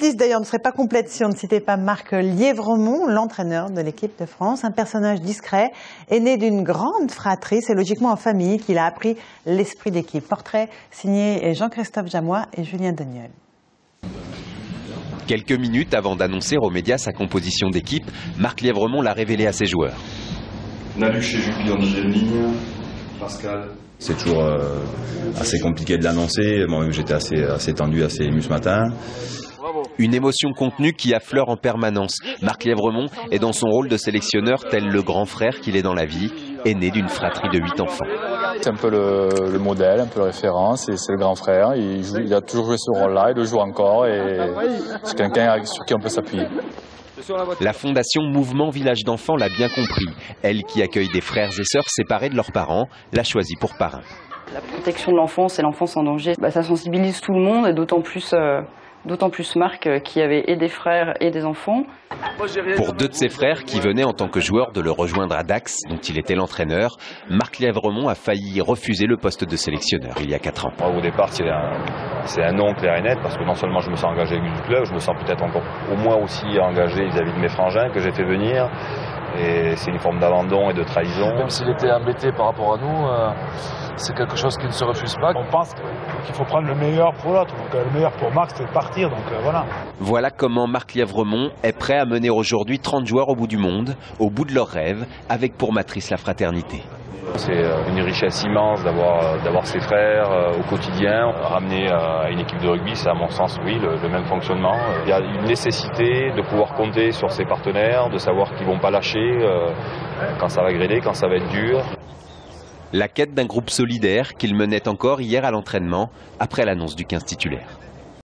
Cette liste d'ailleurs ne serait pas complète si on ne citait pas Marc Lièvremont, l'entraîneur de l'équipe de France. Un personnage discret, aîné d'une grande fratrie. C'est logiquement en famille qu'il a appris l'esprit d'équipe. Portrait signé Jean-Christophe Jamois et Julien Deniol. Quelques minutes avant d'annoncer aux médias sa composition d'équipe, Marc Lièvremont l'a révélé à ses joueurs. Naluch et Juppy en deuxième ligne, Pascal. C'est toujours assez compliqué de l'annoncer. Moi-même, j'étais assez tendu, assez ému ce matin. Une émotion contenue qui affleure en permanence. Marc Lièvremont est dans son rôle de sélectionneur tel le grand frère qu'il est dans la vie, aîné d'une fratrie de 8 enfants. C'est un peu le modèle, un peu la référence, et c'est le grand frère. Il a toujours joué ce rôle-là, il le joue encore, et c'est quelqu'un sur qui on peut s'appuyer. La fondation Mouvement Village d'Enfants l'a bien compris. Elle, qui accueille des frères et sœurs séparés de leurs parents, l'a choisi pour parrain. La protection de l'enfance et l'enfance en danger, ça sensibilise tout le monde, et d'autant plus Marc qui avait et des frères et des enfants. Pour deux de ses frères qui venaient en tant que joueurs de le rejoindre à Dax, dont il était l'entraîneur, Marc Lièvremont a failli refuser le poste de sélectionneur il y a 4 ans. Au départ, c'est un non clair et net, parce que non seulement je me sens engagé avec du club, je me sens peut-être encore au moins aussi engagé vis-à-vis de mes frangins que j'ai fait venir. Et c'est une forme d'abandon et de trahison. Même s'il était embêté par rapport à nous, c'est quelque chose qui ne se refuse pas. On pense qu'il faut prendre le meilleur pour l'autre. Donc le meilleur pour Marc, c'est de partir. Donc voilà. Voilà comment Marc Lièvremont est prêt à mener aujourd'hui 30 joueurs au bout du monde, au bout de leurs rêves, avec pour matrice la fraternité. C'est une richesse immense d'avoir ses frères au quotidien. Ramener à une équipe de rugby, c'est à mon sens, oui, le même fonctionnement. Il y a une nécessité de pouvoir compter sur ses partenaires, de savoir qu'ils ne vont pas lâcher quand ça va grêler, quand ça va être dur. La quête d'un groupe solidaire qu'il menait encore hier à l'entraînement après l'annonce du 15 titulaire.